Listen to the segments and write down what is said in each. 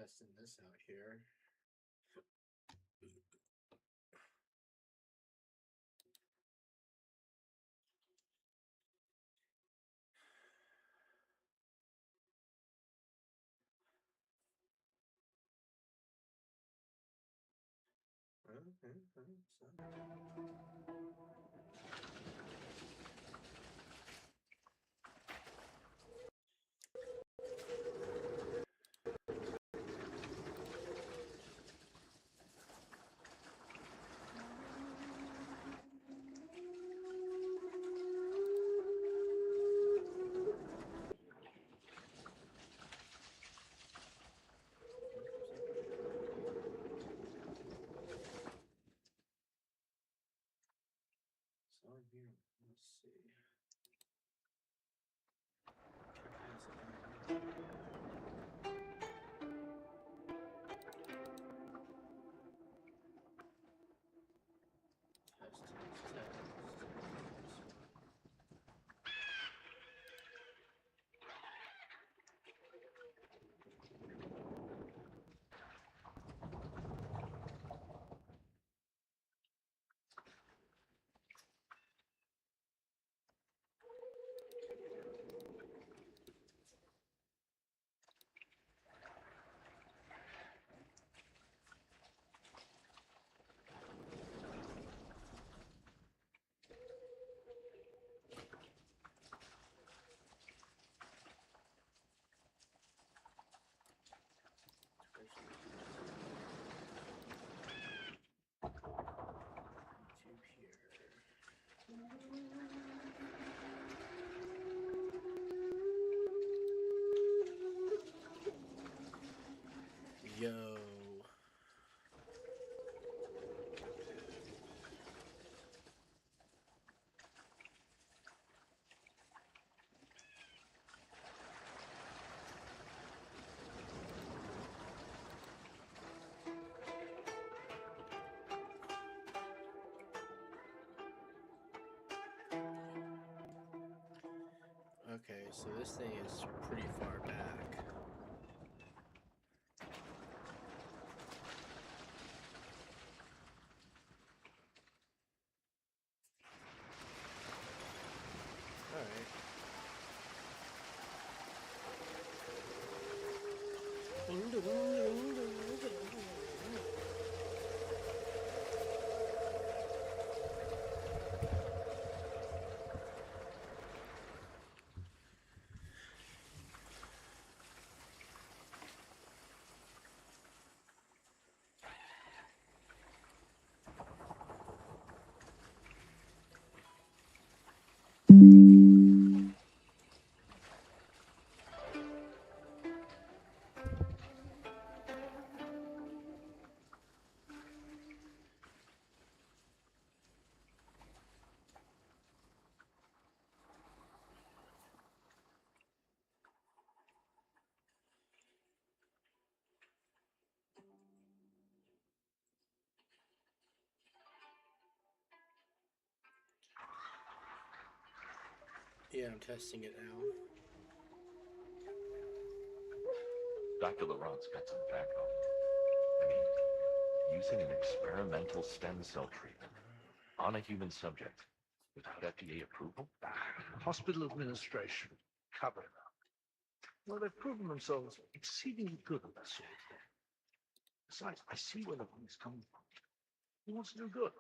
testing this out here. So here, let's see. Test, test, test. Yo. Okay, so this thing is pretty far back. Yeah, I'm testing it now. Dr. Laurent's got some backbone. I mean, using an experimental stem cell treatment on a human subject without FDA approval? Hospital administration cover it up. Well, they've proven themselves exceedingly good at that sort of thing. Besides, I see where the money's coming from. He wants to do good.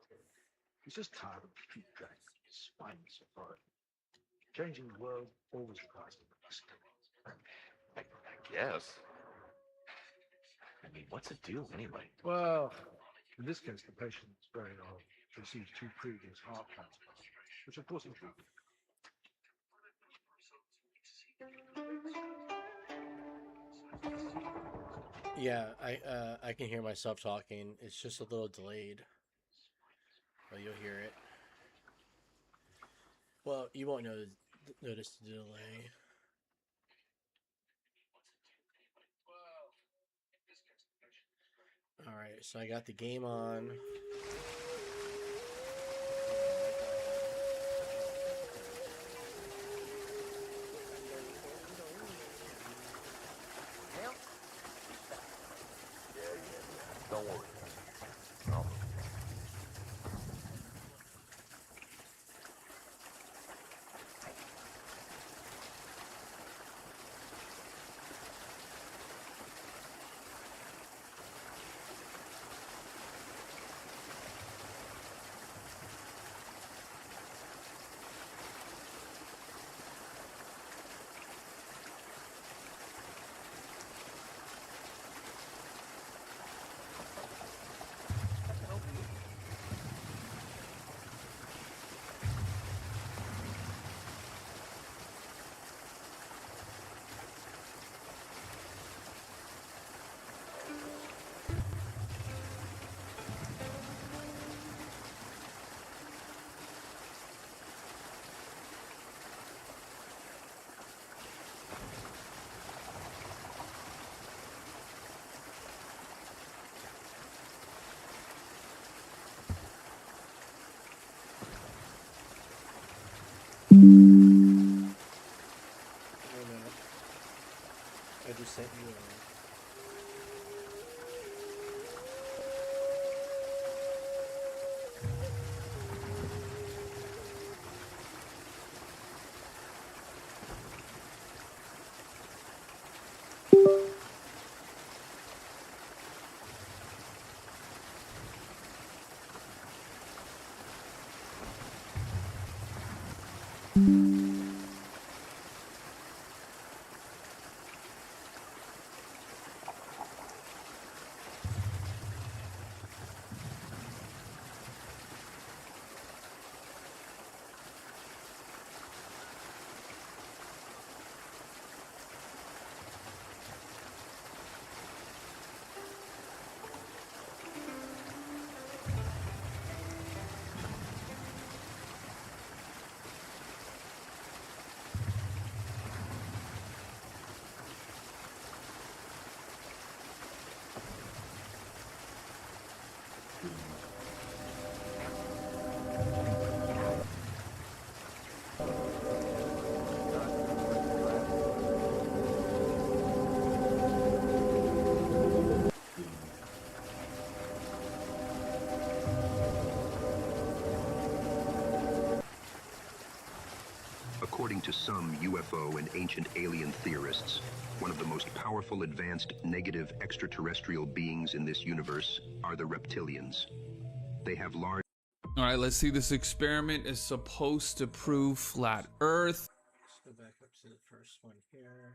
He's just tired of keep dragging his spineless authority. Changing the world always requires the best. I guess. I mean, what's it do anyway? Well, in this case, the patient is very old. Received 2 previous heart transplants, which of course include. Yeah, I can hear myself talking. It's just a little delayed, but you'll hear it. Well, you won't notice the delay. All right, so I got the game on. No. Wait a minute. I just sent you a. According to some UFO and ancient alien theorists, one of the most powerful advanced negative extraterrestrial beings in this universe are the reptilians. They have large... All right, let's see. This experiment is supposed to prove flat Earth. Let's go back up to the first one here.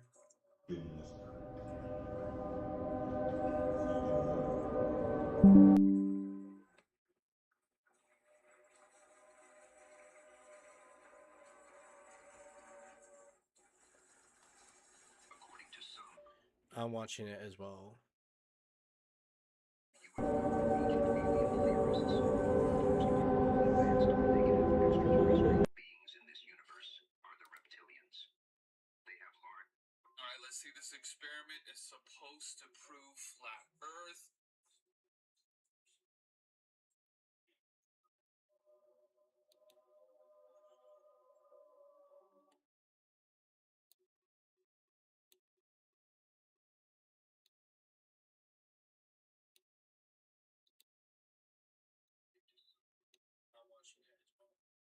I'm watching it as well. All right, let's see. This experiment is supposed to prove flat Earth. I'm watching it as well.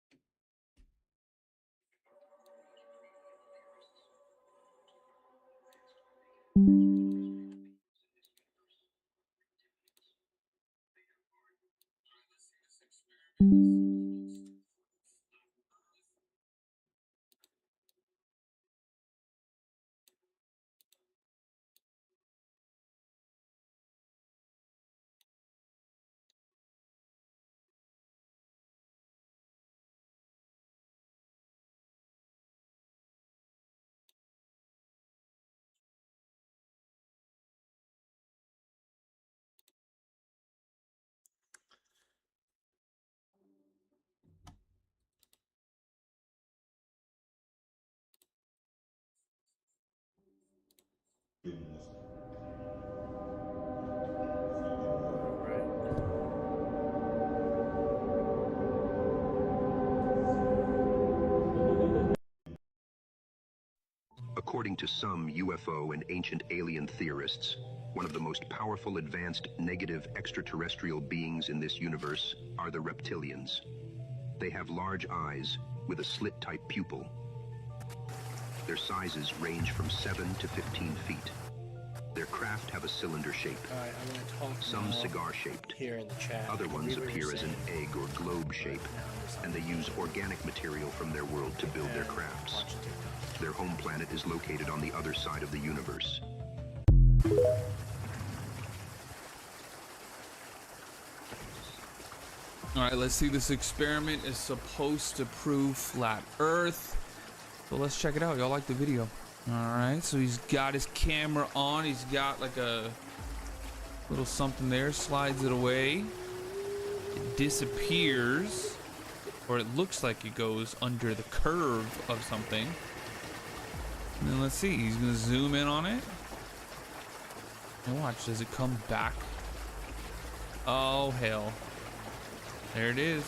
All right. According to some UFO and ancient alien theorists, One of the most powerful advanced negative extraterrestrial beings in this universe are the reptilians. They have large eyes with a slit-type pupil. Their sizes range from 7 to 15 feet. Their craft have a cylinder shape, All right, I'm gonna talk some now cigar-shaped. here in the chat. Other ones Read what you're appear as an saying. egg or globe shape, and they use organic material from their world to build their And crafts. watch TikTok. Their home planet is located on the other side of the universe. All right, let's see. This experiment is supposed to prove flat Earth. So let's check it out. Y'all like the video? All right, so he's got his camera on. He's got like a little something there, slides it away. It disappears, or it looks like it goes under the curve of something. And then let's see, he's gonna zoom in on it. And watch, does it come back? Oh, hell. There it is.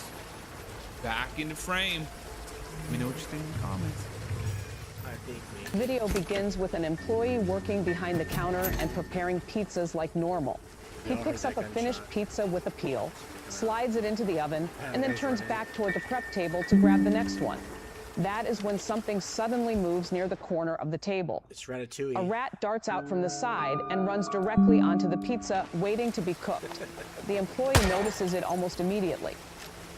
Back into frame. Let me know what you think in the comments. I think Video begins with an employee working behind the counter and preparing pizzas like normal. He Yeah, I picks heard up a that finished gunshot. pizza with a peel, slides it into the oven, and then there's turns your back toward the prep table to grab the next one. That is when something suddenly moves near the corner of the table. it's Ratatouille. A rat darts out from the side and runs directly onto the pizza, waiting to be cooked. The employee notices it almost immediately.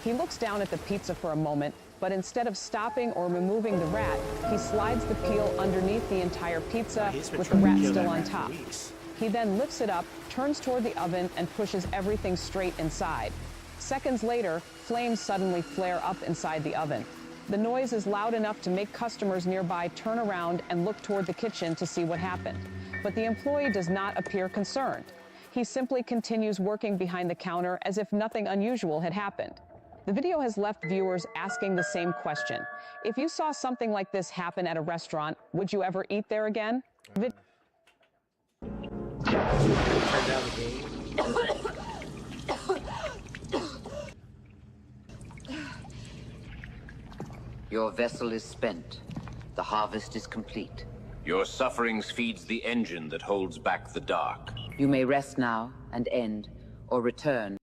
He looks down at the pizza for a moment, but instead of stopping or removing the rat, he slides the peel underneath the entire pizza He's been with the trying to rat kill still that on rat for top. weeks. He then lifts it up, turns toward the oven, and pushes everything straight inside. Seconds later, flames suddenly flare up inside the oven. The noise is loud enough to make customers nearby turn around and look toward the kitchen to see what happened. But the employee does not appear concerned. He simply continues working behind the counter as if nothing unusual had happened. The video has left viewers asking the same question. If you saw something like this happen at a restaurant, would you ever eat there again? Turn down the game. Your vessel is spent. The harvest is complete. Your sufferings feeds the engine that holds back the dark. You may rest now and end, or return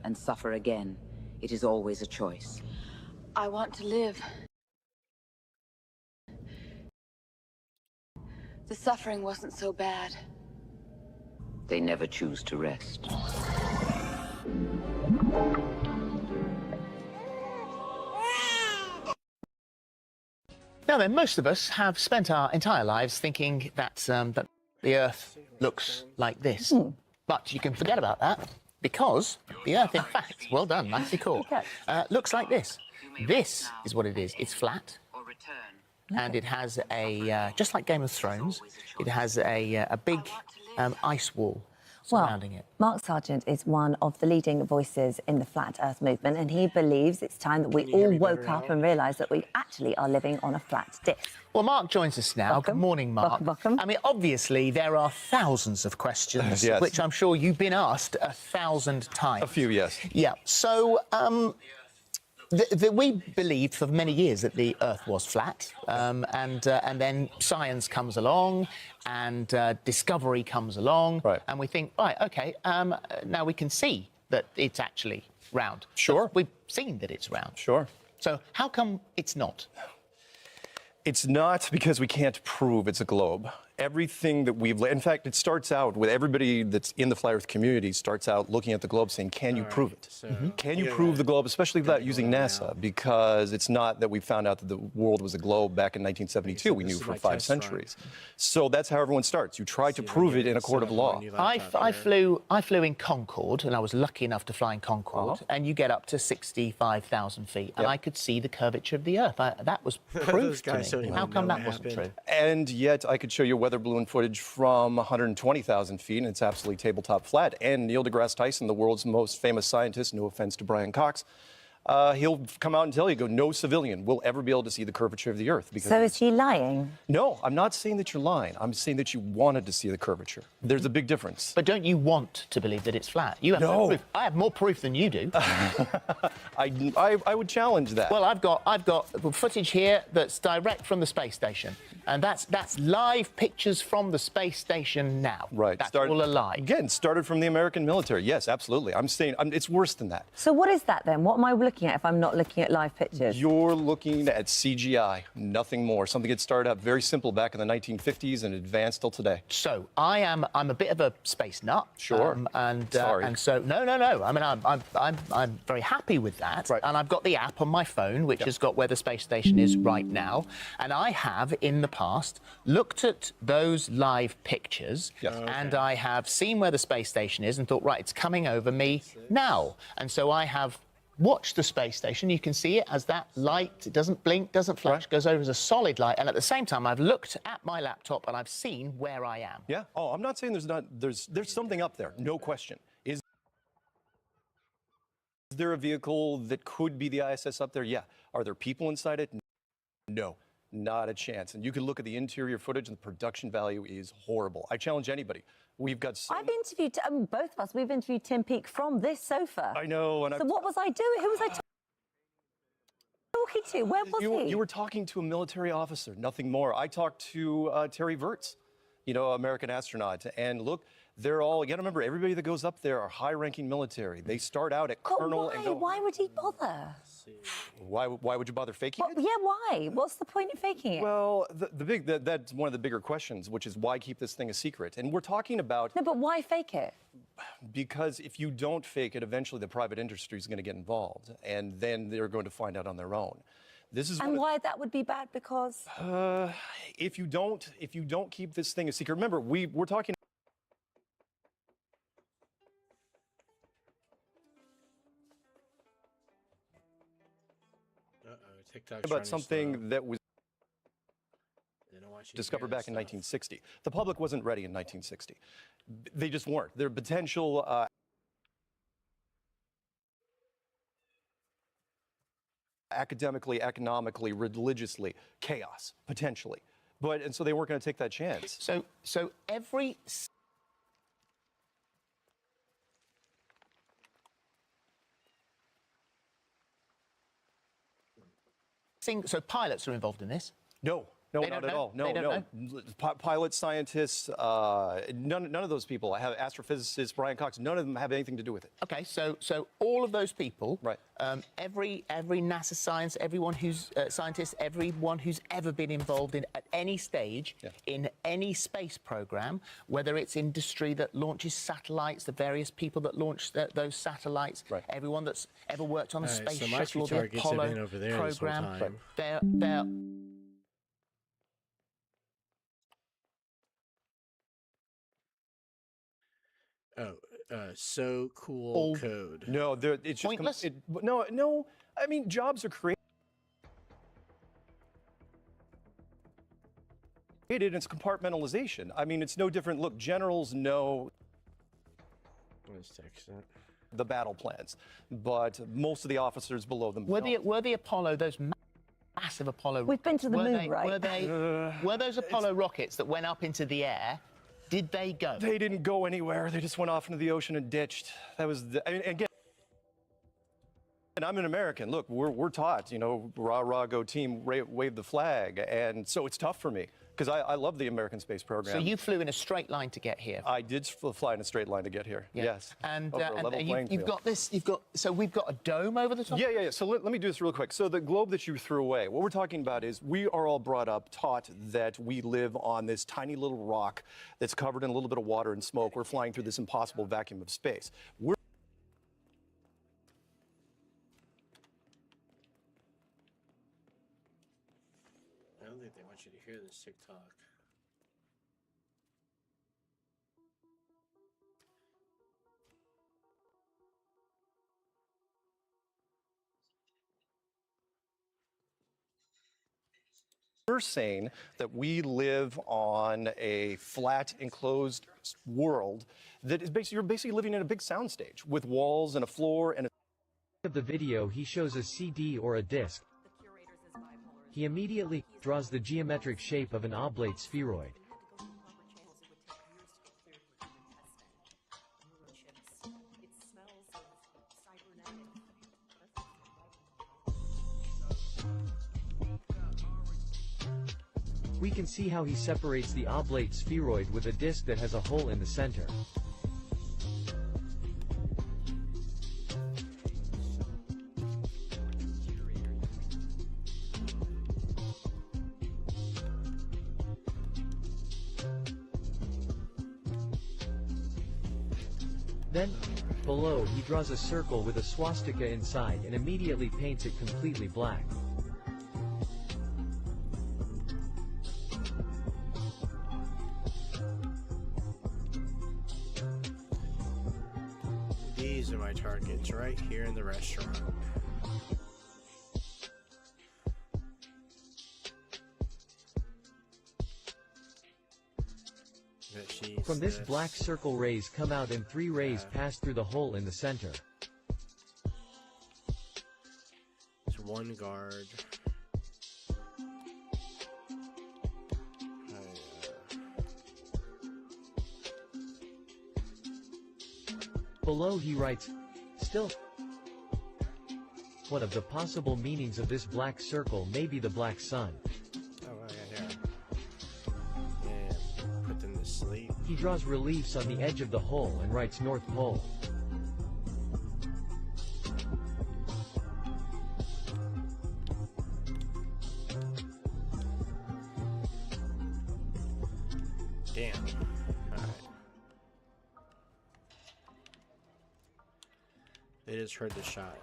and suffer again. It is always a choice. I want to live. The suffering wasn't so bad. They never choose to rest. Now then, most of us have spent our entire lives thinking that the Earth looks like this. But you can forget about that because the Earth, in fact, well done, nicely caught, looks like this. This is what it is. It's flat, Or return. and it has a, just like Game of Thrones, it has a big ice wall surrounding it. Mark Sargent is one of the leading voices in the Flat Earth movement, and he believes it's time that we Can you hear all me better woke up now? and realised that we actually are living on a flat disc. Well, Mark joins us now. Welcome. Good morning, Mark. Welcome. I mean, obviously, there are thousands of questions, Yes. which I'm sure you've been asked 1,000 times. A few, yes. Yeah. So, we believed for many years that the Earth was flat, and then science comes along, and discovery comes along, Right. and we think, right, okay, now we can see that it's actually round. Sure. We've seen that it's round. Sure. So how come it's not? It's not because we can't prove it's a globe. Everything that we've, in fact, it starts out with everybody that's in the flat Earth community starts out looking at the globe saying, can you prove it? So Can you you're prove gonna- the globe, especially without go using right NASA? now. Because it's not that we found out that the world was a globe back in 1972. We this knew is for my 5 test run. centuries. So that's how everyone starts. You try to See if I prove can it in a set court up of my law. new I laptop here. flew in Concorde, and I was lucky enough to fly in Concorde, and you get up to 65,000 feet, and Yep. I could see the curvature of the Earth. That was Those proof to guys don't me. even How come know that what wasn't true? happened. And yet I could show you weather balloon footage from 120,000 feet, and it's absolutely tabletop flat. And Neil deGrasse Tyson, the world's most famous scientist, no offense to Brian Cox, he'll come out and tell you, no civilian will ever be able to see the curvature of the Earth. Because So is he lying? No, I'm not saying that you're lying. I'm saying that you wanted to see the curvature. There's a big difference. But don't you want to believe that it's flat? You have No. proof. I have more proof than you do. I would challenge that. Well, I've got footage here that's direct from the space station. And that's live pictures from the space station now. Right. That's all alive. Again, started from the American military. Yes, absolutely. I'm saying it's worse than that. So what is that then? What am I looking at if I'm not looking at live pictures? You're looking at CGI, nothing more. Something that started out very simple back in the 1950s and advanced till today. So I'm a bit of a space nut. Sure. Sorry. And so no. I mean I'm very happy with that. Right. And I've got the app on my phone which has got where the space station is right now. And I have in the past looked at those live pictures and I have seen where the space station is and thought, right, it's coming over me now. And so I have watched the space station. You can see it as that light. It doesn't blink, doesn't flash, goes over as a solid light. And at the same time, I've looked at my laptop and I've seen where I am. Yeah. Oh, I'm not saying there's something up there, no question. Is there a vehicle that could be the ISS up there? Yeah. Are there people inside it? No. Not a chance. And you can look at the interior footage and the production value is horrible. I challenge anybody. We've got I've interviewed, both of us, we've interviewed Tim Peake from this sofa. I know. And so what was I doing? Who was I talking to? Where was he? You were talking to a military officer, nothing more. I talked to Terry Virts, American astronaut. And look, they're all, you got to remember, everybody that goes up there are high-ranking military. They start out at colonel and go... Why would he bother? Why would you bother faking it? Yeah, why? What's the point in faking it? Well, that's one of the bigger questions, which is why keep this thing a secret? And we're talking about... No, but why fake it? Because if you don't fake it, eventually the private industry is going to get involved, and then they're going to find out on their own. This is why that would be bad, because... if you don't keep this thing a secret... Remember, we're talking... about something that was discovered back in 1960. The public wasn't ready in 1960. They just weren't. Their potential academically, economically, religiously, chaos, potentially. And so they weren't going to take that chance. So every... So pilots are involved in this? No, not at all. No. Pilots, scientists, none of those people. I have astrophysicist Brian Cox. None of them have anything to do with it. Okay, so all of those people, right? Every NASA science, everyone who's scientist, everyone who's ever been involved in at any stage in any space program, whether it's industry that launches satellites, the various people that launch those satellites, everyone that's ever worked on the space shuttle or the Apollo program, they're so cool code. No, it's pointless. No. I mean, jobs are created. It's compartmentalization. I mean, it's no different. Look, generals know the battle plans, but most of the officers below them don't. Were the Apollo those massive Apollo? We've been to the moon, right? Were those Apollo rockets that went up into the air? Did they go? They didn't go anywhere. They just went off into the ocean and ditched. That was, again, and I'm an American. Look, we're taught, rah, rah, go team, wave the flag. And so it's tough for me because I love the American space program. So you flew in a straight line to get here? I did fly in a straight line to get here, yes. And you've got this, so we've got a dome over the top? Yeah. So let me do this real quick. So the globe that you threw away, what we're talking about is we are all brought up, taught that we live on this tiny little rock that's covered in a little bit of water and smoke. We're flying through this impossible vacuum of space. I don't think they want you to hear this TikTok. We're saying that we live on a flat, enclosed world that is basically, you're basically living in a big soundstage with walls and a floor and of the video, he shows a CD or a disc. He immediately draws the geometric shape of an oblate spheroid. We can see how he separates the oblate spheroid with a disc that has a hole in the center. Then, below, he draws a circle with a swastika inside and immediately paints it completely black. These are my targets right here in the restaurant. From this black circle, rays come out and 3 rays pass through the hole in the center. There's one guard. Below he writes, still. One of the possible meanings of this black circle may be the black sun. Oh, yeah, here. And put them to sleep. He draws reliefs on the edge of the hole and writes North Pole. Damn. Alright. They just heard the shot.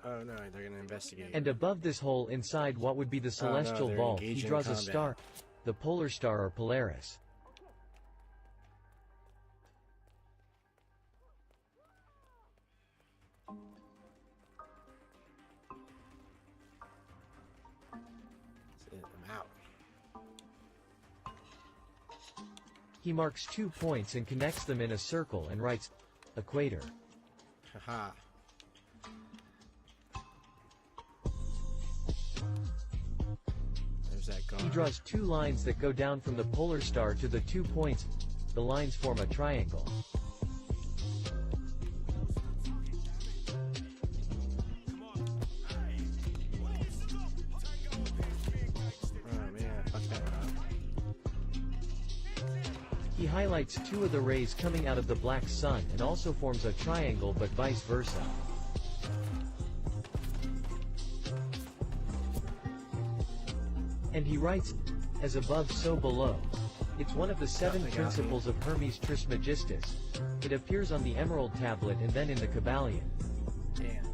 Oh no, they're gonna investigate. And above this hole inside what would be the celestial they're vault, he engaging in draws a combat. star, the polar star or Polaris. I'm out. He marks 2 points and connects them in a circle and writes, equator. Haha. There's that guard. He draws 2 lines that go down from the polar star to the 2 points. The lines form a triangle. Oh man, fuck that up. He highlights 2 of the rays coming out of the black sun and also forms a triangle, but vice versa. And he writes, as above so below. It's one of the 7 principles of Hermes Trismegistus. It appears on the emerald tablet and then in the Kabbalion. Damn.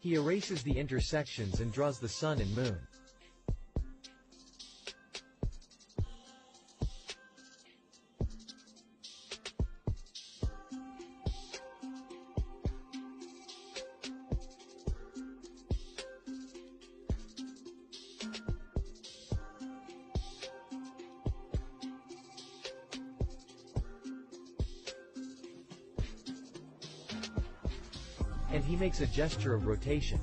He erases the intersections and draws the sun and moon. And he makes a gesture of rotation.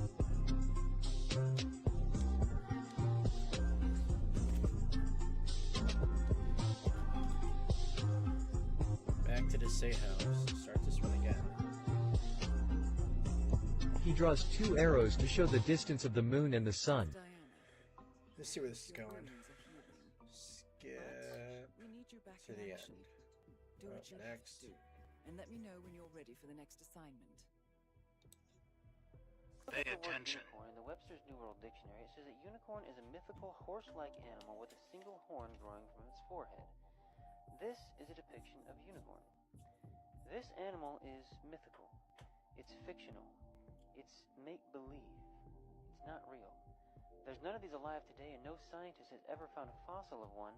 Back to the safe house. Start this one again. He draws 2 arrows to show the distance of the moon and the sun. Let's see where this is going. Skip to the end. Do what you Next. do, and let me know when you're ready for the next assignment. Pay attention. In the Webster's New World Dictionary, it says that unicorn is a mythical horse-like animal with a single horn growing from its forehead. This is a depiction of unicorn. This animal is mythical. It's fictional. It's make-believe. It's not real. There's none of these alive today, and no scientist has ever found a fossil of one,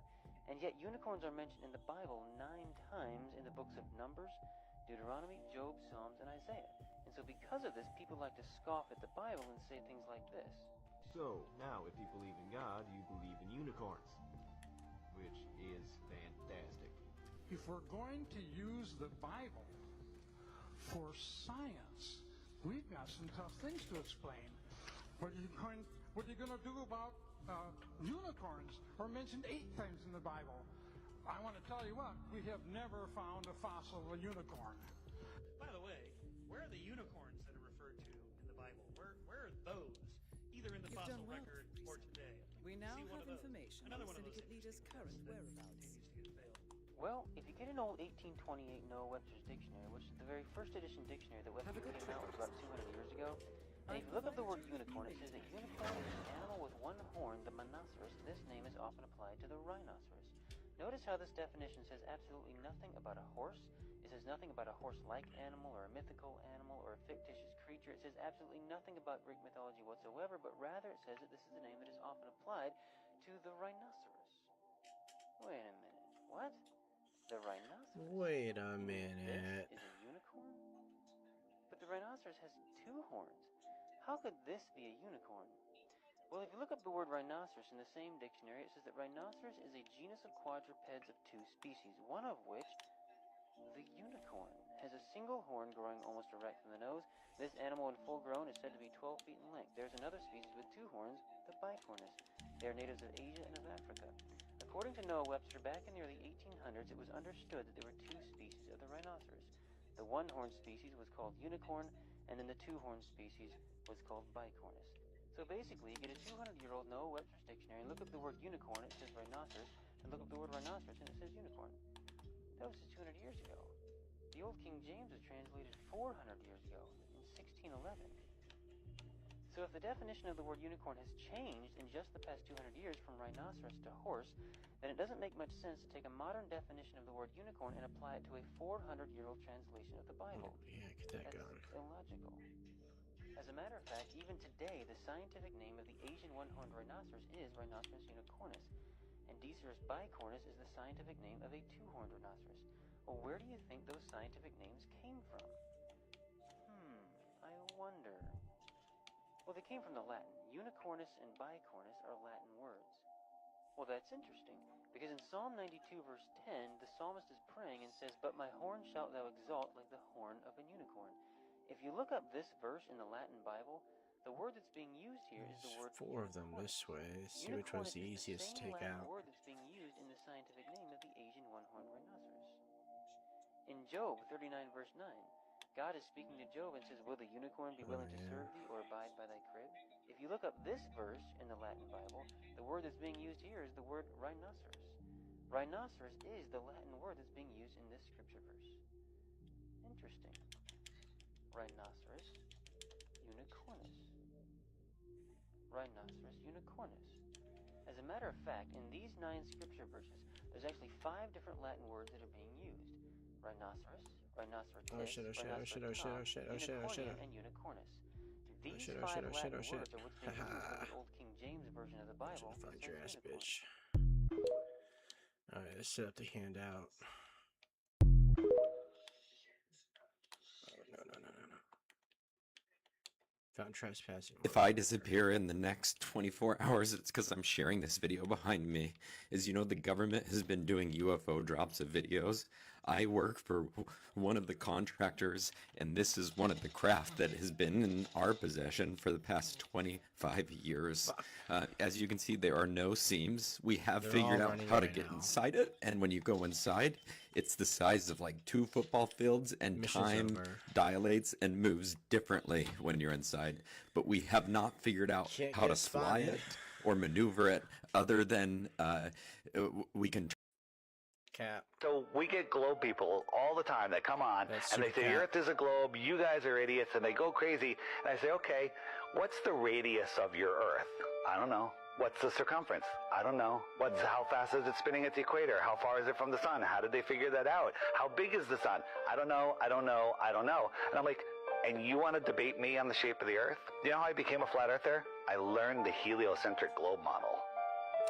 and yet unicorns are mentioned in the Bible 9 times in the books of Numbers, Deuteronomy, Job, Psalms, and Isaiah. And so because of this, people like to scoff at the Bible and say things like this. So, now if you believe in God, you believe in unicorns. Which is fantastic. If we're going to use the Bible for science, we've got some tough things to explain. What are you going to do about unicorns are mentioned 8 times in the Bible? I want to tell you what, we have never found a fossil of a unicorn. By the way, where are the unicorns that are referred to in the Bible? Where are those? Either in the You've fossil done well, record or today. We now See one have of those. information Another on one of those Syndicate leader's current whereabouts. Well, if you get an old 1828 Noah Webster's dictionary, which is the very first edition dictionary that Webster came out with about 200 years ago, and if you look up the word unicorn, it says that unicorn is an animal with one horn, the monoceros. This name is often applied to the rhinoceros. Notice how this definition says absolutely nothing about a horse. It says nothing about a horse-like animal or a mythical animal or a fictitious creature. It says absolutely nothing about Greek mythology whatsoever, but rather it says that this is the name that is often applied to the rhinoceros. Wait a minute. What? The rhinoceros? Wait a You mean minute. This is a unicorn? But the rhinoceros has two horns. How could this be a unicorn? Well, if you look up the word rhinoceros in the same dictionary, it says that rhinoceros is a genus of quadrupeds of two species, one of which, the unicorn, has a single horn growing almost erect from the nose. This animal when full grown is said to be 12 feet in length. There's another species with two horns, the bicornis. They are natives of Asia and of Africa. According to Noah Webster, back in the early 1800s, it was understood that there were two species of the rhinoceros. The one-horned species was called unicorn, and then the two-horned species was called bicornis. So basically, you get a 200-year-old Noah Webster's dictionary and look up the word unicorn, it says rhinoceros, and look up the word rhinoceros, and it says unicorn. That was just 200 years ago. The Old King James was translated 400 years ago, in 1611. So if the definition of the word unicorn has changed in just the past 200 years from rhinoceros to horse, then it doesn't make much sense to take a modern definition of the word unicorn and apply it to a 400-year-old translation of the Bible. Yeah, get that going. That's illogical. As a matter of fact, even today, the scientific name of the Asian one-horned rhinoceros is Rhinoceros unicornis, and Dicerus bicornis is the scientific name of a two-horned rhinoceros. Well, where do you think those scientific names came from? I wonder. Well, they came from the Latin. Unicornis and bicornis are Latin words. Well, that's interesting, because in Psalm 92, verse 10, the psalmist is praying and says, "But my horn shalt thou exalt like the horn of a unicorn." If you look up this verse in the Latin Bible, the word that's being used here is the word Four of them this way. See which one's the easiest to take out. word that's being used in the scientific name of the Asian one-horned rhinoceros. In Job 39, verse 9, God is speaking to Job and says, "Will the unicorn be willing to serve thee or abide by thy crib?" If you look up this verse in the Latin Bible, the word that's being used here is the word rhinoceros. Rhinoceros is the Latin word that's being used in this scripture verse. Interesting. Rhinoceros unicornis. Rhinoceros unicornis. As a matter of fact, in these 9 scripture verses, there's actually 5 different Latin words that are being used. Rhinoceros, rhinocerotis, unicornium, and unicornis. These 5 Latin words are what's being used in the Old King James version of the Bible. Find your ass, bitch. Alright, let's set up the handout. Oh, no. Found trespassing. If I disappear in the next 24 hours, it's because I'm sharing this video behind me. As you know, the government has been doing UFO drops of videos. I work for one of the contractors, and this is one of the craft that has been in our possession for the past 25 years. As you can see, there are no seams. We have figured out how to get inside it, and when you go inside, it's the size of like 2 football fields, and time dilates and moves differently when you're inside. But we have not figured out how to fly it or maneuver it other than we can. Cap. So we get globe people all the time that come on and they say, the Earth is a globe, you guys are idiots, and they go crazy. And I say, okay, what's the radius of your Earth? I don't know. What's the circumference? I don't know. How fast is it spinning at the equator? How far is it from the sun? How did they figure that out? How big is the sun? I don't know. And I'm like, and you want to debate me on the shape of the Earth? You know how I became a flat earther? I learned the heliocentric globe model.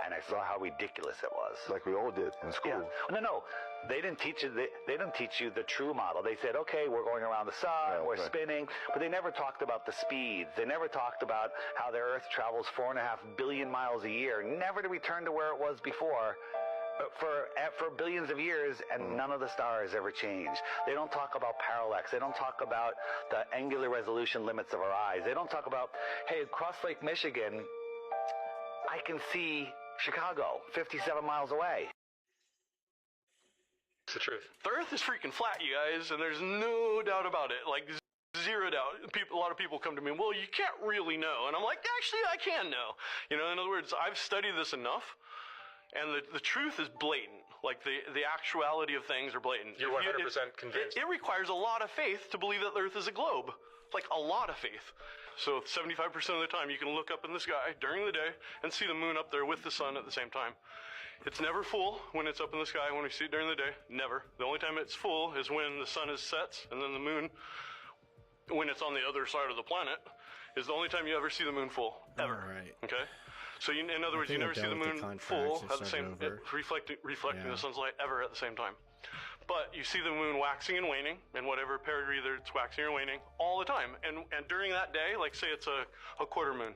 And I saw how ridiculous it was. Like we all did in school. Yeah. No. They didn't teach you. They didn't teach you the true model. They said, okay, we're going around the sun, we're spinning, but they never talked about the speeds. They never talked about how the Earth travels 4.5 billion miles a year, never to return to where it was before. For billions of years, and none of the stars ever changed. They don't talk about parallax. They don't talk about the angular resolution limits of our eyes. They don't talk about, hey, across Lake Michigan, I can see Chicago 57 miles away. It's the truth. The Earth is freaking flat, you guys, and there's no doubt about it. Like, zero doubt. A lot of people come to me, well, you can't really know. And I'm like, actually, I can know. You know, in other words, I've studied this enough, and the truth is blatant. Like, the actuality of things are blatant. You're 100% convinced. It requires a lot of faith to believe that the Earth is a globe. Like, a lot of faith. So 75% of the time, you can look up in the sky during the day and see the moon up there with the sun at the same time. It's never full when it's up in the sky when we see it during the day. Never. The only time it's full is when the sun is sets, and then the moon, when it's on the other side of the planet, is the only time you ever see the moon full. Ever. Right. Okay? So in other words, you never see the moon full at the same, reflecting the sun's light ever at the same time. But you see the moon waxing and waning, and whatever perigee that it's waxing or waning, all the time. And during that day, like say it's a quarter moon,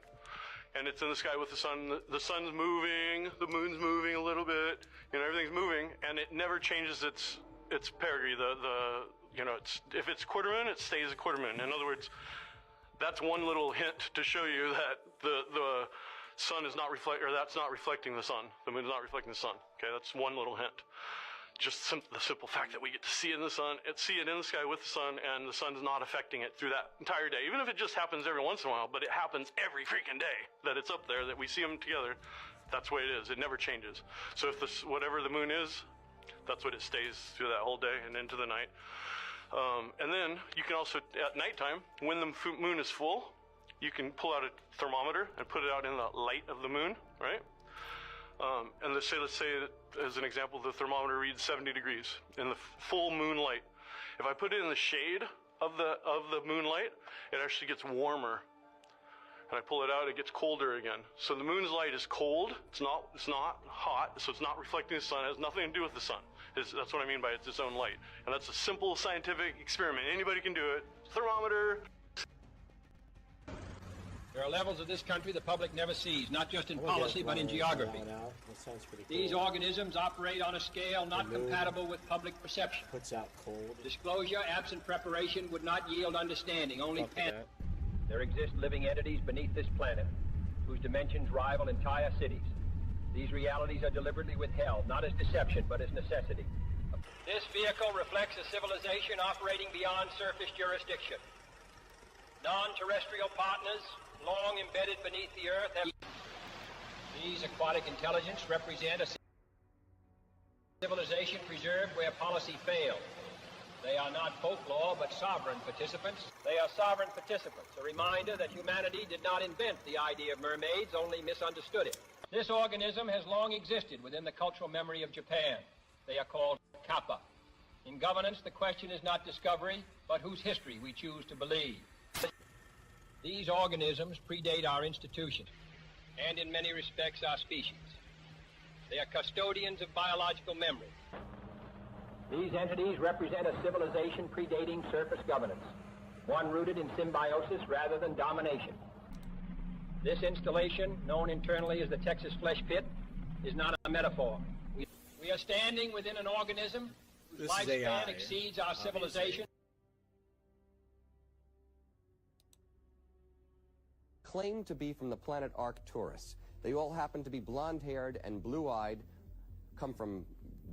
and it's in the sky with the sun, the sun's moving, the moon's moving a little bit, you know, everything's moving, and it never changes its perigee. You know, if it's quarter moon, it stays a quarter moon. In other words, that's one little hint to show you that the sun is not that's not reflecting the sun. The moon is not reflecting the sun. Okay, that's one little hint. Just the simple fact that we get to see it in the sun, see it in the sky with the sun, and the sun's not affecting it through that entire day. Even if it just happens every once in a while, but it happens every freaking day that it's up there, that we see them together. That's the way it is. It never changes. So if whatever the moon is, that's what it stays through that whole day and into the night. And then you can also, at nighttime, when the moon is full, you can pull out a thermometer and put it out in the light of the moon, right? And let's say, as an example, the thermometer reads 70 degrees in the full moonlight. If I put it in the shade of the moonlight, it actually gets warmer. And I pull it out, it gets colder again. So the moon's light is cold. It's not hot, so it's not reflecting the sun. It has nothing to do with the sun. That's what I mean by it's its own light. And that's a simple scientific experiment. Anybody can do it. Thermometer. There are levels of this country the public never sees, not just in policy, but in geography. These organisms operate on a scale not compatible with public perception. Puts out cold. Disclosure, absent preparation, would not yield understanding, only panic. There exist living entities beneath this planet whose dimensions rival entire cities. These realities are deliberately withheld, not as deception, but as necessity. This vehicle reflects a civilization operating beyond surface jurisdiction. Non-terrestrial partners, long embedded beneath the earth, these aquatic intelligence represent a civilization preserved where policy failed. They are not folklore, but sovereign participants. They are sovereign participants, a reminder that humanity did not invent the idea of mermaids, only misunderstood it. This organism has long existed within the cultural memory of Japan. They are called kappa. In governance, the question is not discovery, but whose history we choose to believe. These organisms predate our institutions, and in many respects our species. They are custodians of biological memory. These entities represent a civilization predating surface governance, one rooted in symbiosis rather than domination. This installation, known internally as the Texas Flesh Pit, is not a metaphor. We are standing within an organism whose lifespan exceeds our civilization. Claim to be from the planet Arcturus. They all happen to be blonde-haired and blue-eyed, come from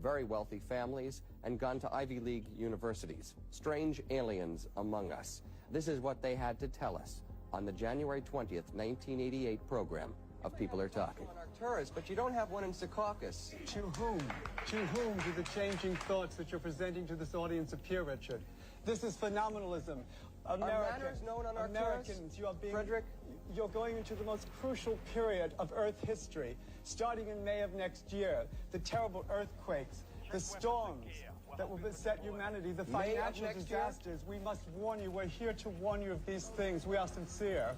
very wealthy families, and gone to Ivy League universities. Strange aliens among us. This is what they had to tell us on the January 20th, 1988 program of People Are Talking. Arcturus, but you don't have one in Secaucus. To whom? To whom do the changing thoughts that you're presenting to this audience appear, Richard? This is phenomenalism. Are manners known on Arcturus? Americans, you are being... Frederick? You're going into the most crucial period of Earth history, starting in May of next year. The terrible earthquakes, the storms that will beset humanity, the financial disasters. We must warn you. We're here to warn you of these things. We are sincere.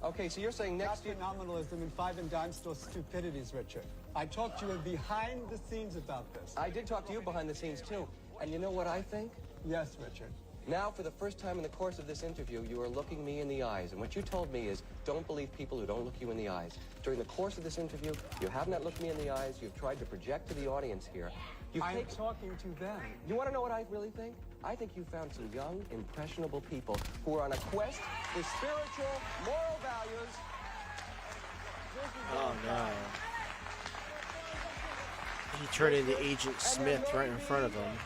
Okay, so you're saying next year... Not phenomenalism and five-and-dime store stupidities, Richard. I talked to you behind the scenes about this. I did talk to you behind the scenes, too. And you know what I think? Yes, Richard. Now, for the first time in the course of this interview, you are looking me in the eyes. And what you told me is, don't believe people who don't look you in the eyes. During the course of this interview, you have not looked me in the eyes. You've tried to project to the audience here. I'm talking to them. You want to know what I really think? I think you found some young, impressionable people who are on a quest for spiritual, moral values. Oh, no. He turned into Agent Smith right in front of him.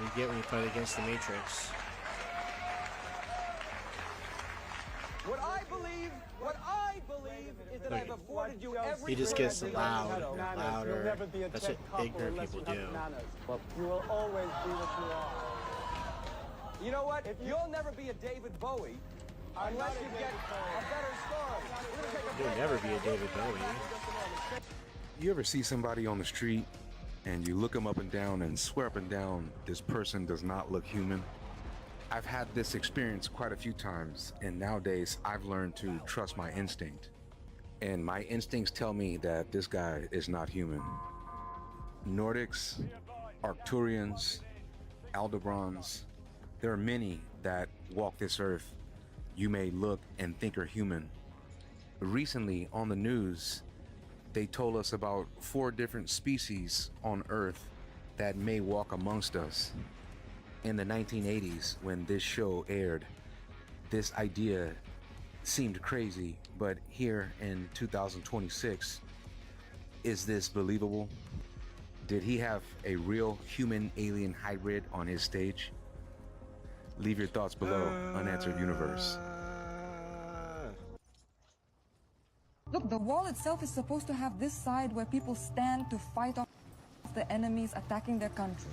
You get when you fight against the Matrix. What I believe is that I've afforded you every. He just gets loud and louder. That's what ignorant people do. You will always be what you are. You know what? You'll never be a David Bowie unless you get a better story. You'll never be a David Bowie. You ever see somebody on the street and you look them up and down and swear up and down this person does not look human? I've had this experience quite a few times, and nowadays I've learned to trust my instinct. And my instincts tell me that this guy is not human. Nordics, Arcturians, Aldebrans, there are many that walk this earth you may look and think are human. Recently on the news, they told us about 4 different species on Earth that may walk amongst us. In the 1980s, when this show aired, this idea seemed crazy, but here in 2026, is this believable? Did he have a real human alien hybrid on his stage? Leave your thoughts below, Unanswered Universe. Look, the wall itself is supposed to have this side where people stand to fight off the enemies attacking their country.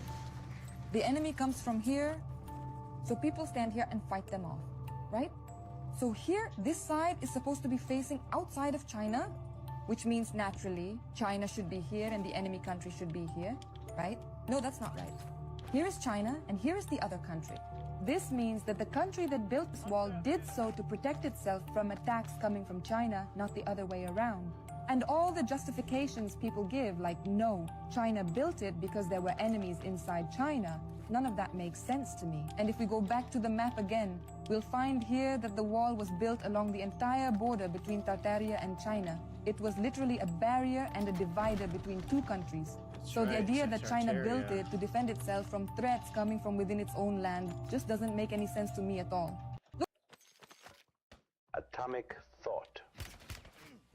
The enemy comes from here, so people stand here and fight them off, right? So here, this side is supposed to be facing outside of China, which means naturally China should be here and the enemy country should be here, right? No, that's not right. Here is China and here is the other country. This means that the country that built this wall did so to protect itself from attacks coming from China, not the other way around. And all the justifications people give, like, no, China built it because there were enemies inside China, none of that makes sense to me. And if we go back to the map again, we'll find here that the wall was built along the entire border between Tartaria and China. It was literally a barrier and a divider between 2 countries. So the idea that China built it to defend itself from threats coming from within its own land just doesn't make any sense to me at all. Atomic thought.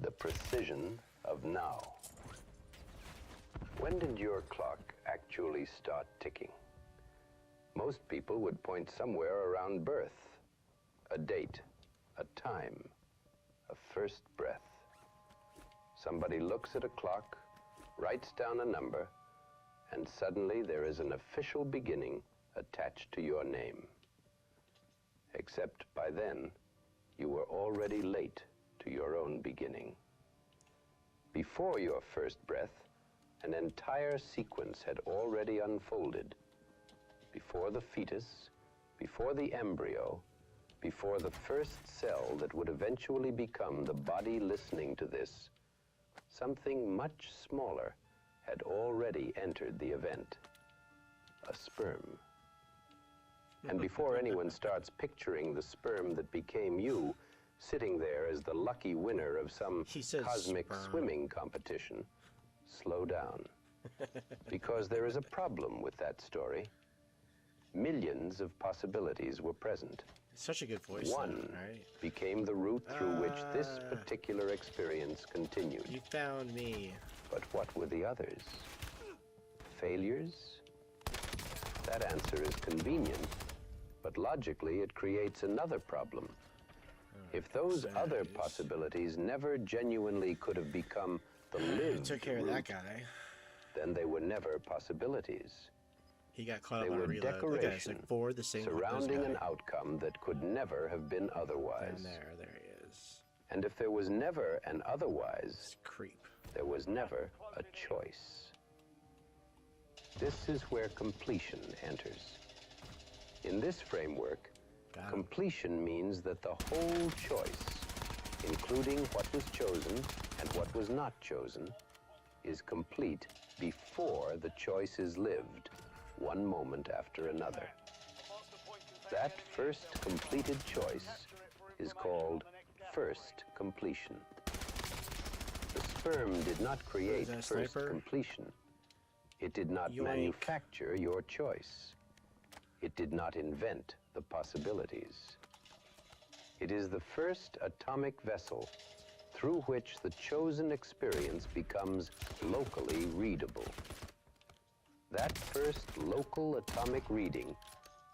The precision of now. When did your clock actually start ticking? Most people would point somewhere around birth. A date, a time, a first breath. Somebody looks at a clock, writes down a number, and suddenly there is an official beginning attached to your name. Except by then, you were already late to your own beginning. Before your first breath, an entire sequence had already unfolded. Before the fetus, before the embryo, before the first cell that would eventually become the body listening to this, something much smaller had already entered the event. A sperm. And before anyone starts picturing the sperm that became you, sitting there as the lucky winner of some cosmic swimming competition, slow down. Because there is a problem with that story. Millions of possibilities were present. Such a good voice. One right? became the route through which this particular experience continued. You found me. But what were the others? Failures? That answer is convenient, but logically it creates another problem. If those other possibilities never genuinely could have become the lived took care of that guy, then they were never possibilities. He got caught They up on a were reload. Look at it, it's decoration like 4 the same surrounding an outcome that could never have been otherwise. And there he is. And if there was never an otherwise, creep. There was never a choice. This is where completion enters. In this framework, completion means that the whole choice, including what was chosen and what was not chosen, is complete before the choice is lived, one moment after another. That first completed choice is called first completion. The sperm did not create first completion. It did not manufacture your choice. It did not invent the possibilities. It is the first atomic vessel through which the chosen experience becomes locally readable. That first local atomic reading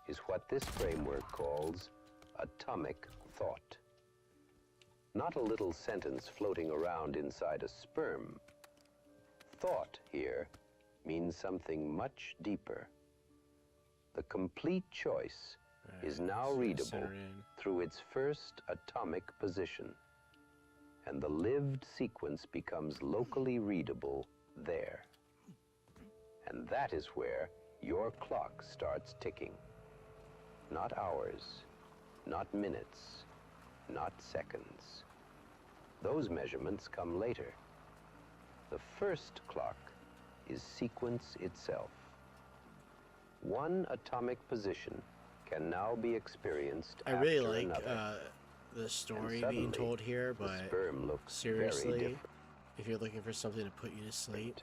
is what this framework calls atomic thought. Not a little sentence floating around inside a sperm. Thought here means something much deeper. The complete choice is now readable through its first atomic position, and the lived sequence becomes locally readable there. And that is where your clock starts ticking. Not hours, not minutes, not seconds. Those measurements come later. The first clock is sequence itself. One atomic position can now be experienced I really after like another. the story And being suddenly, told here, the but sperm looks very seriously, different. if you're looking for something to put you to sleep,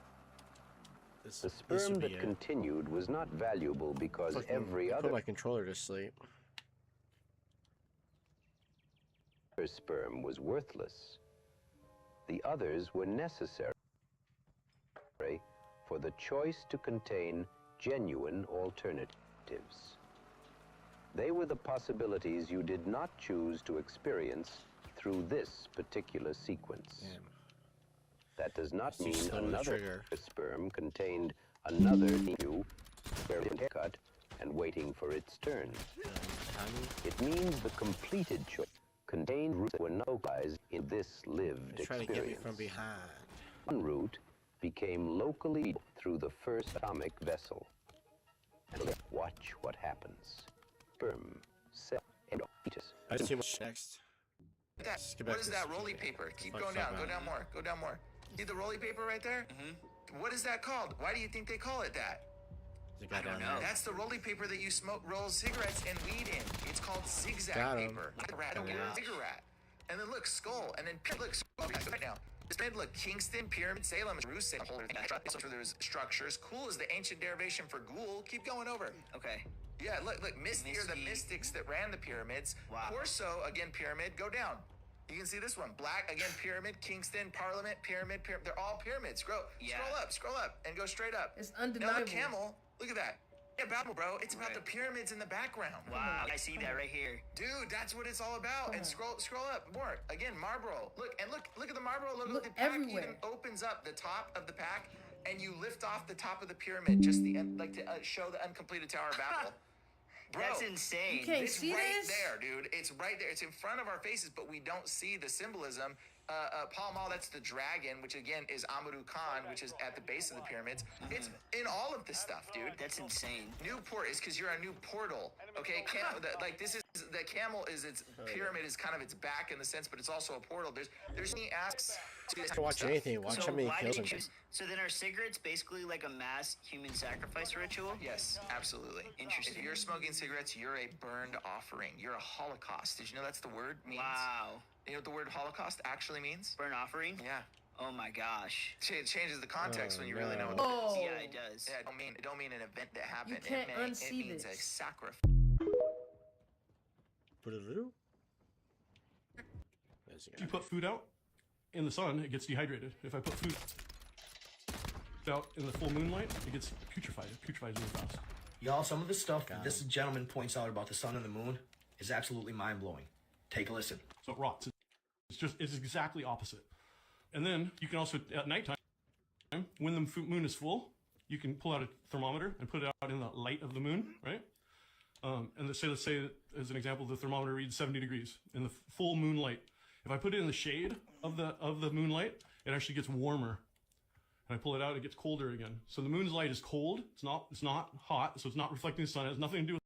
The sperm would be that it. continued was not valuable because every I put other my controller to sleep. sperm was worthless. The others were necessary for the choice to contain genuine alternatives. They were the possibilities you did not choose to experience through this particular sequence. That does not mean another sperm contained another new haircut and waiting for its turn. It means the completed choice contained roots that were not localized in this lived They're trying to experience. get me from behind. One root became locally through the first atomic vessel. And watch what happens. Sperm, cell, and fetus. I see what's next. What is that roly paper? Keep going down. Go down more. Go down more. See the roly paper right there? What is that called? Why do you think they call it that? I don't know. That's the roly paper that you roll cigarettes and weed in. It's called zigzag paper. Cigarette. And then look, skull. And then look, right now. This made look Kingston, Pyramid, Salem, Jerusalem. So there's structures. Cool is the ancient derivation for ghoul. Keep going over. Okay. Yeah, look, here are the mystics that ran the pyramids. Wow. Corso, again, pyramid. Go down. You can see this one. Black, again, pyramid. Kingston, Parliament, pyramid. They're all pyramids. Scroll up, and go straight up. It's Now undeniable. the camel, look at that. Yeah, Babel, bro. It's about the pyramids in the background. Wow, I see that right here. Dude, that's what it's all about. And scroll up more. Again, Marlboro. Look at the Marlboro logo. Look The pack everywhere. even opens up the top of the pack, and you lift off the top of the pyramid, just the end, like to show the uncompleted Tower of Babel. Bro, That's insane. You can't it's see right this? there, dude. It's right there. It's in front of our faces, but we don't see the symbolism. Pall Mall, that's the dragon, which again is Amadou Khan, which is at the base of the pyramids. It's in all of this stuff, dude. That's insane. Newport is because you're a new portal. Okay, this is the camel is its pyramid is kind of its back in the sense, but it's also a portal. There's many aspects to this. I can watch anything. Watch how many kills him. So then are cigarettes basically like a mass human sacrifice ritual? Yes, absolutely. Interesting. If you're smoking cigarettes, you're a burned offering. You're a Holocaust. Did you know that's the word means? Wow. You know what the word Holocaust actually means? Burnt offering? Yeah. Oh my gosh. It changes the context when you really know what Oh. it is. Yeah, it does. Yeah, it don't mean an event that happened. You can't it unsee means this. a sacrifice. Put a little. If you put food out in the sun, it gets dehydrated. If I put food out in the full moonlight, it gets putrefied. It putrefies really fast. Y'all, some of the stuff that this gentleman points out about the sun and the moon is absolutely mind-blowing. Take a listen. So it rots. It's exactly opposite. And then you can also, at nighttime, when the moon is full, you can pull out a thermometer and put it out in the light of the moon, right? And let's say, as an example, the thermometer reads 70 degrees in the full moonlight. If I put it in the shade of the moonlight, it actually gets warmer. And I pull it out, it gets colder again. So the moon's light is cold. It's not hot, so it's not reflecting the sun. It has nothing to do with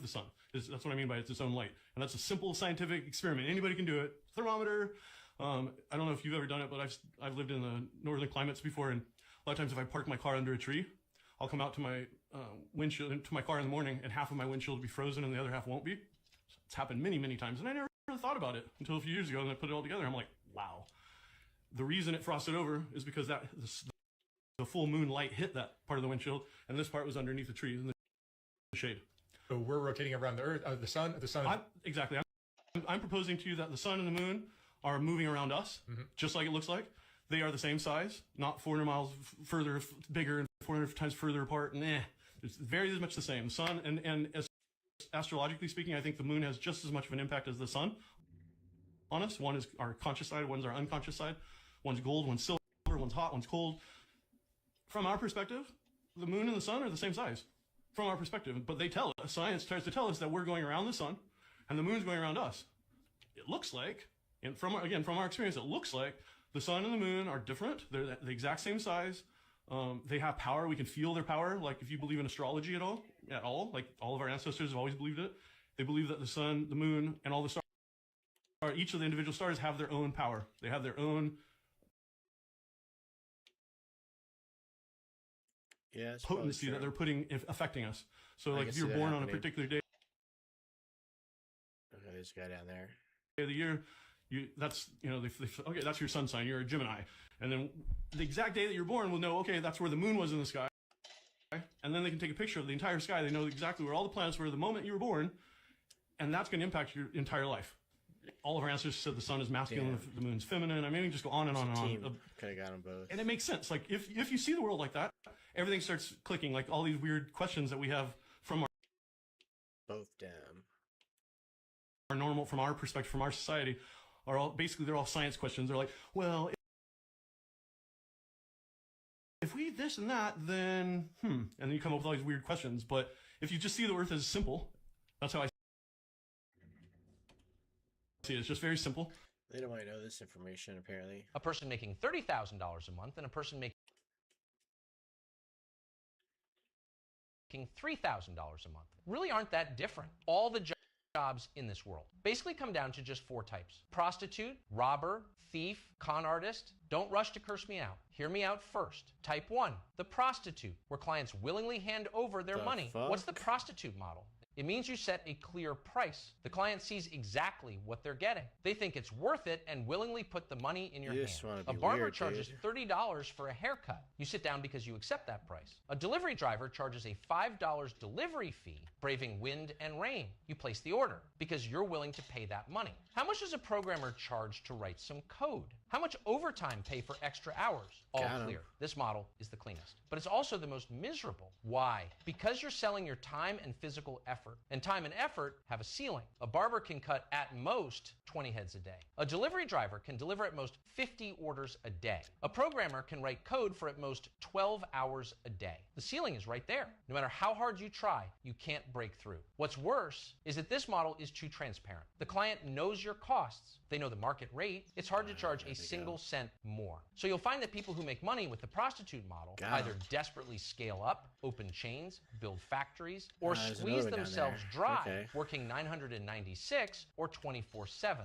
the sun. That's what I mean by it's its own light. And that's a simple scientific experiment. Anybody can do it. Thermometer. I don't know if you've ever done it, but I've lived in the northern climates before, and a lot of times if I park my car under a tree, I'll come out to my windshield, to my car in the morning, and half of my windshield will be frozen and the other half won't be. It's happened many, many times, and I never really thought about it until a few years ago, and I put it all together. I'm like, wow. The reason it frosted over is because the full moon light hit that part of the windshield, and this part was underneath the tree in the shade. So we're rotating around the Earth, the sun. Exactly. I'm proposing to you that the sun and the moon are moving around us, just like it looks like. They are the same size, not 400 miles further, bigger, and 400 times further apart. It's very much the same. The sun, and as astrologically speaking, I think the moon has just as much of an impact as the sun on us. One is our conscious side, one's our unconscious side. One's gold, one's silver, one's hot, one's cold. From our perspective, the moon and the sun are the same size. From our perspective, but they tell us, science tries to tell us that we're going around the sun, and the moon's going around us. It looks like, and from our experience, it looks like the sun and the moon are different. They're the exact same size. They have power. We can feel their power. Like if you believe in astrology at all, like all of our ancestors have always believed it. They believe that the sun, the moon, and all the stars, each of the individual stars have their own power. They have their own potency that they're affecting us. So like if you're born on a particular day, okay, there's a guy down there. Of the year, okay, that's your sun sign. You're a Gemini, and then the exact day that you're born, we'll know, okay, that's where the moon was in the sky, and then they can take a picture of the entire sky. They know exactly where all the planets were the moment you were born, and that's going to impact your entire life. All of our ancestors said the sun is masculine, the moon's feminine. I mean, we just go on and on and on. Could have got them both. And it makes sense. Like if you see the world like that, everything starts clicking. Like all these weird questions that we have from both damn. Our normal, from our perspective, from our society, are all basically they're all science questions. They're like, well, if we this and that, then and then you come up with all these weird questions. But if you just see the Earth as simple, that's how I see it. It's just very simple. They don't want to know this information, apparently. A person making $30,000 a month and a person making $3,000 a month really aren't that different. All the jobs in this world basically come down to just 4 types: prostitute, robber, thief, con artist. Don't rush to curse me out. Hear me out first. Type 1, the prostitute, where clients willingly hand over their money. What's the prostitute model? It means you set a clear price. The client sees exactly what they're getting. They think it's worth it and willingly put the money in your hand. A barber charges $30 for a haircut. You sit down because you accept that price. A delivery driver charges a $5 delivery fee, braving wind and rain. You place the order because you're willing to pay that money. How much does a programmer charge to write some code? How much overtime pay for extra hours? All clear. This model is the cleanest, but it's also the most miserable. Why? Because you're selling your time and physical effort, and time and effort have a ceiling. A barber can cut at most 20 heads a day. A delivery driver can deliver at most 50 orders a day. A programmer can write code for at most 12 hours a day. The ceiling is right there. No matter how hard you try, you can't break through. What's worse is that this model is too transparent. The client knows your costs. They know the market rate. It's hard to charge a single cent more. So you'll find that people who make money with the prostitute model either desperately scale up, open chains, build factories, or squeeze themselves dry, working 996 or 24/7.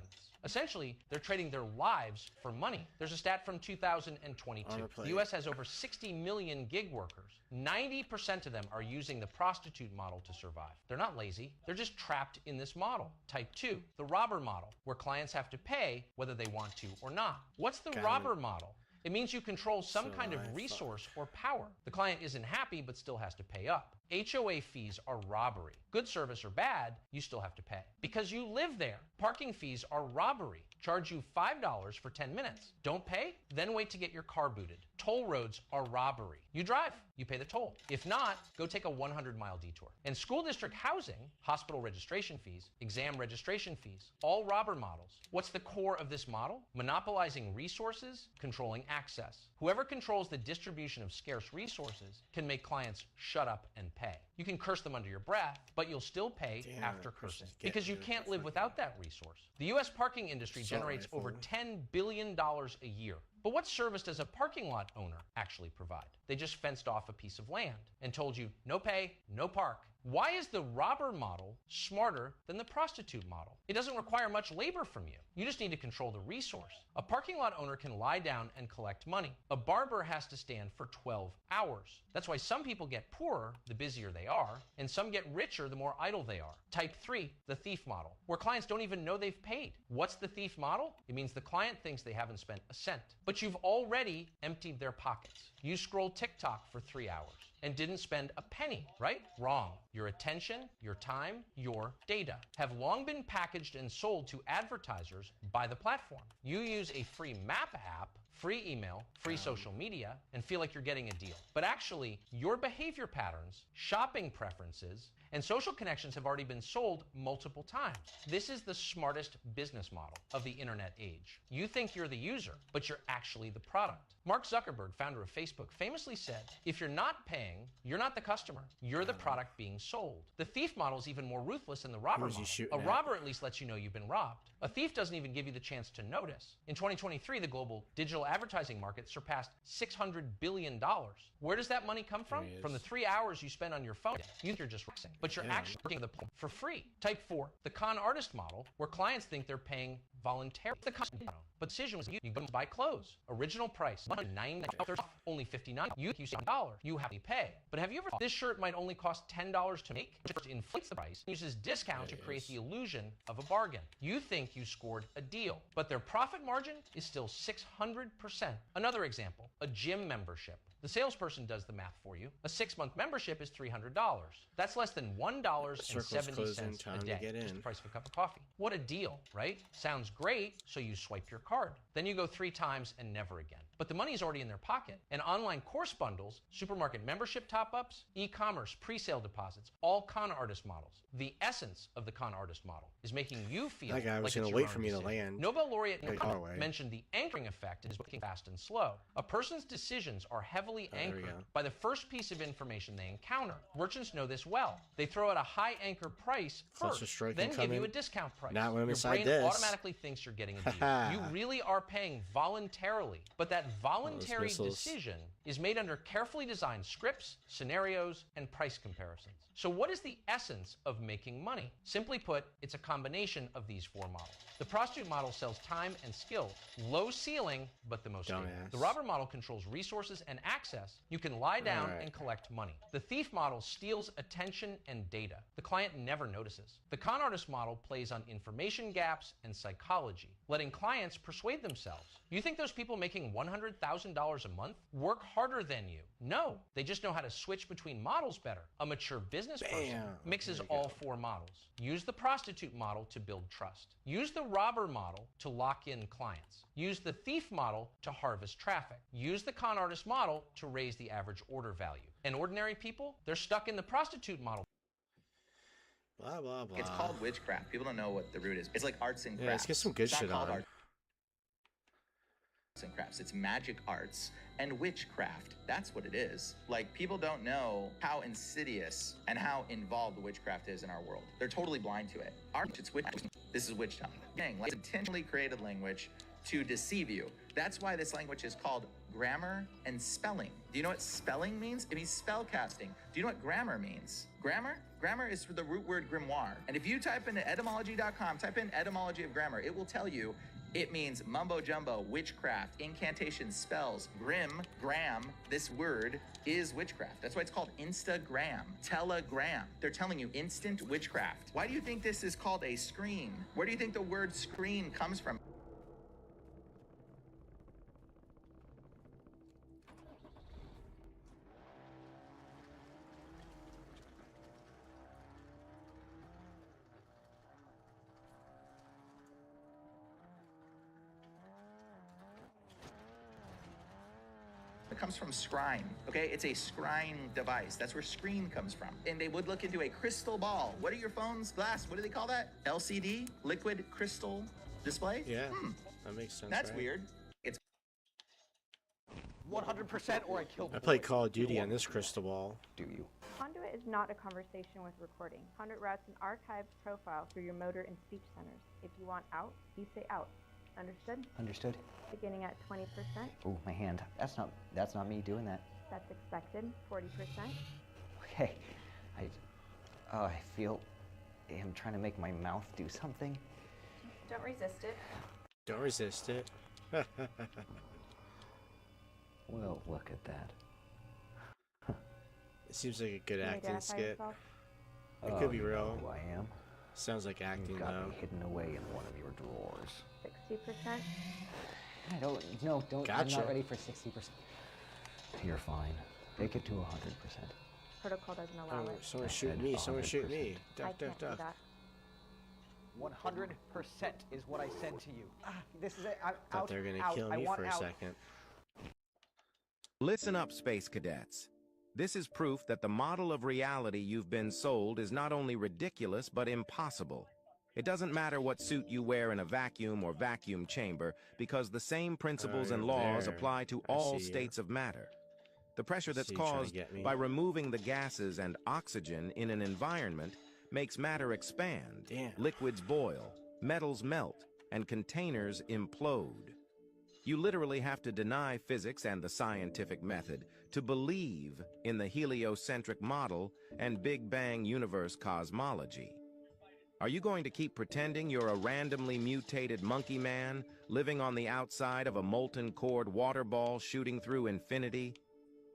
Essentially, they're trading their lives for money. There's a stat from 2022. The U.S. has over 60 million gig workers. 90% of them are using the prostitute model to survive. They're not lazy. They're just trapped in this model. Type 2, the robber model, where clients have to pay whether they want to or not. What's the robber model? It means you control some kind of resource or power. The client isn't happy but still has to pay up. HOA fees are robbery. Good service or bad, you still have to pay. Because you live there. Parking fees are robbery. Charge you $5 for 10 minutes. Don't pay? Then wait to get your car booted. Toll roads are robbery. You drive, you pay the toll. If not, go take a 100-mile detour. And school district housing, hospital registration fees, exam registration fees, all robber models. What's the core of this model? Monopolizing resources, controlling access. Whoever controls the distribution of scarce resources can make clients shut up and pay. You can curse them under your breath, but you'll still pay after cursing because you can't live without that resource. The U.S. parking industry generates over $10 billion a year. But what service does a parking lot owner actually provide? They just fenced off a piece of land and told you, no pay, no park. Why is the robber model smarter than the prostitute model? It doesn't require much labor from you. You just need to control the resource. A parking lot owner can lie down and collect money. A barber has to stand for 12 hours. That's why some people get poorer the busier they are, and some get richer the more idle they are. Type 3, the thief model, where clients don't even know they've paid. What's the thief model? It means the client thinks they haven't spent a cent, but you've already emptied their pockets. You scroll TikTok for 3 hours and didn't spend a penny, right? Wrong. Your attention, your time, your data have long been packaged and sold to advertisers by the platform. You use a free map app, free email, free social media, and feel like you're getting a deal. But actually, your behavior patterns, shopping preferences, and social connections have already been sold multiple times. This is the smartest business model of the internet age. You think you're the user, but you're actually the product. Mark Zuckerberg, founder of Facebook, famously said, if you're not paying, you're not the customer. You're the product being sold. The thief model is even more ruthless than the robber model. A robber at least lets you know you've been robbed. A thief doesn't even give you the chance to notice. In 2023, the global digital advertising market surpassed $600 billion. Where does that money come from? From the 3 hours you spend on your phone. You think you're just racing, but you're actually working the for free. Type 4, the con artist model, where clients think they're paying voluntarily. The con model, but decision was you go and buy clothes. Original price, $9, only $59. You see $1. You have to pay. But have you ever thought this shirt might only cost $10 to make? It inflates the price, uses discount to create the illusion of a bargain. You think you scored a deal, but their profit margin is still 600%. Another example, a gym membership. The salesperson does the math for you. A 6-month membership is $300. That's less than $1.70 a day. Just the price of a cup of coffee. What a deal, right? Sounds great, so you swipe your card. Then you go 3 times and never again. But the money's already in their pocket. And online course bundles, supermarket membership top-ups, e-commerce, pre-sale deposits, all con artist models. The essence of the con artist model is making you feel that guy was like going to wait for me to land. Nobel laureate mentioned the anchoring effect in his book Fast and Slow. A person's decisions are heavily anchored by the first piece of information they encounter. Merchants know this well. They throw out a high anchor price first, then give you a discount price. Not when Your brain automatically thinks you're getting a deal. You really are paying voluntarily, but that voluntary decision is made under carefully designed scripts, scenarios, and price comparisons. So what is the essence of making money? Simply put, it's a combination of these 4 models. The prostitute model sells time and skill, low ceiling, but the most stable. The robber model controls resources and access. You can lie down and collect money. The thief model steals attention and data. The client never notices. The con artist model plays on information gaps and psychology, letting clients persuade themselves. You think those people making $100,000 a month work harder than you? No, they just know how to switch between models better. A mature business person mixes all 4 models. Use the prostitute model to build trust. Use the robber model to lock in clients. Use the thief model to harvest traffic. Use the con artist model to raise the average order value. And ordinary people, they're stuck in the prostitute model. Blah, blah, blah. It's called witchcraft. People don't know what the root is. It's like arts and crafts. Yeah, let's get some good shit on. Arts and crafts. It's magic arts and witchcraft. That's what it is. Like, people don't know how insidious and how involved the witchcraft is in our world. They're totally blind to it. It's witch. This is witch tongue. It's intentionally created language to deceive you. That's why this language is called grammar and spelling. Do you know what spelling means? It means spell casting. Do you know what grammar means? Grammar? Grammar is for the root word grimoire. And if you type into etymology.com, type in etymology of grammar, it will tell you it means mumbo jumbo, witchcraft, incantation, spells, gram. This word is witchcraft. That's why it's called Instagram, Telegram. They're telling you instant witchcraft. Why do you think this is called a screen? Where do you think the word screen comes from? It comes from scrying, okay? It's a scrying device. That's where screen comes from. And they would look into a crystal ball. What are your phones? Glass, what do they call that? LCD? Liquid crystal display? Yeah, that makes sense. That's weird. It's 100% or I kill. I play Call of Duty on this crystal ball. Do you? Conduit is not a conversation with recording. Conduit routes an archived profile through your motor and speech centers. If you want out, you say out. Understood? Understood. Beginning at 20%. Oh, my hand. That's not me doing that. That's expected. 40%. Okay. Oh, I feel him trying to make my mouth do something. Don't resist it. Don't resist it. Well, look at that. It seems like a good Can you acting identify skit. yourself? It could be You know real. who I am. Sounds like acting You've got though. me hidden away in one of your drawers. 60%? I don't. No, don't. I'm Gotcha. not ready for 60%. You're fine. Take it to 100%. Protocol doesn't allow Oh, it. someone I shoot said me! Someone shoot 100%. me! I Duck, duck, can't do duck. that. 100% is what I said to you. This is it. I'm Thought out. they were gonna out. kill I me want for a out. second. Listen up, Space Cadets. This is proof that the model of reality you've been sold is not only ridiculous, but impossible. It doesn't matter what suit you wear in a vacuum or vacuum chamber, because the same principles and over laws there. apply to I all see ya. states of matter. The pressure that's See you trying to caused get me. by removing the gases and oxygen in an environment makes matter expand, Damn. liquids boil, metals melt, and containers implode. You literally have to deny physics and the scientific method to believe in the heliocentric model and Big Bang universe cosmology. Are you going to keep pretending you're a randomly mutated monkey man living on the outside of a molten cord water ball shooting through infinity?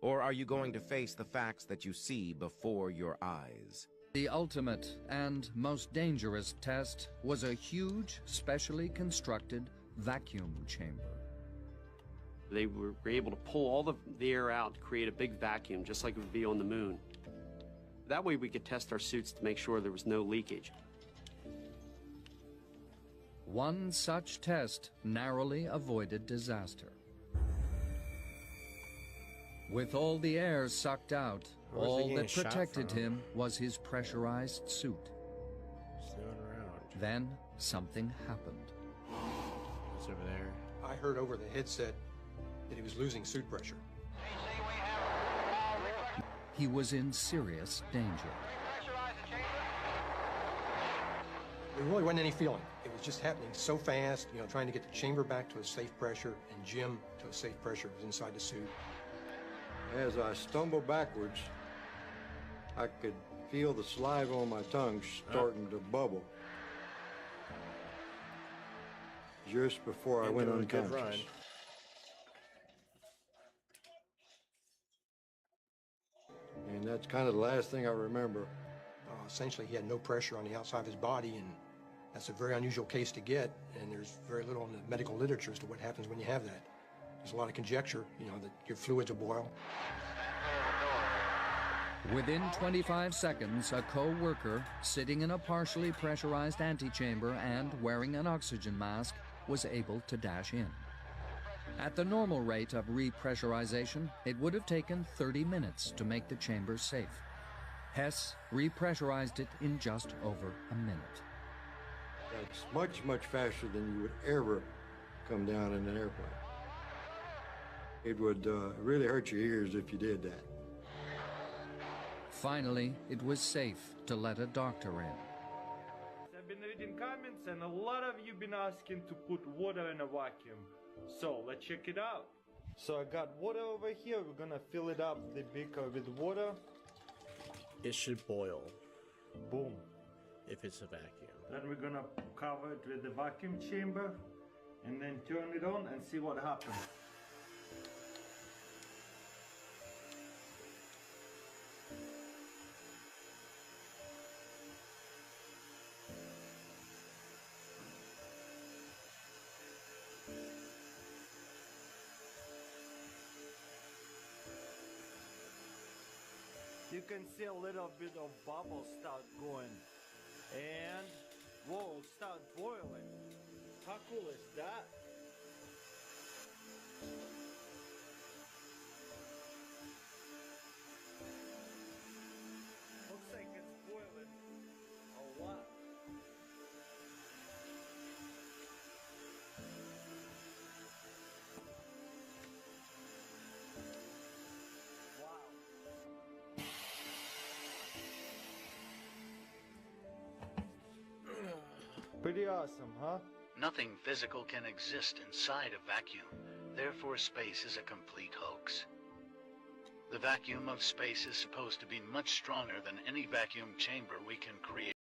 Or are you going to face the facts that you see before your eyes? The ultimate and most dangerous test was a huge, specially constructed vacuum chamber. They were able to pull all the air out to create a big vacuum, just like it would be on the moon. That way we could test our suits to make sure there was no leakage. One such test narrowly avoided disaster. With all the air sucked out, Where's he all getting that shot protected from? him was his pressurized suit. Snooping around. Then something happened. It's over there. I heard over the headset that he was losing suit pressure. He was in serious danger. There really wasn't any feeling. It was just happening so fast, you know, trying to get the chamber back to a safe pressure and Jim to a safe pressure was inside the suit. As I stumbled backwards, I could feel the saliva on my tongue starting to bubble. Just before I You're went doing a good unconscious. run. And that's kind of the last thing I remember. Essentially, he had no pressure on the outside of his body, and that's a very unusual case to get, and there's very little in the medical literature as to what happens when you have that. There's a lot of conjecture, you know, that your fluids will boil. Within 25 seconds, a co-worker sitting in a partially pressurized antechamber and wearing an oxygen mask was able to dash in. At the normal rate of repressurization, it would have taken 30 minutes to make the chamber safe. Hess repressurized it in just over a minute. That's much, much faster than you would ever come down in an airplane. It would really hurt your ears if you did that. Finally, it was safe to let a doctor in. I've been reading comments and a lot of you been asking to put water in a vacuum. So let's check it out. So I got water over here. We're gonna fill it up the beaker with water. It should boil. Boom. If it's a vacuum. Then we're gonna cover it with the vacuum chamber and then turn it on and see what happens. You can see a little bit of bubbles start going. And, whoa, start boiling. How cool is that? Looks like it's boiling a lot. Pretty awesome, huh? Nothing physical can exist inside a vacuum. Therefore, space is a complete hoax. The vacuum of space is supposed to be much stronger than any vacuum chamber we can create.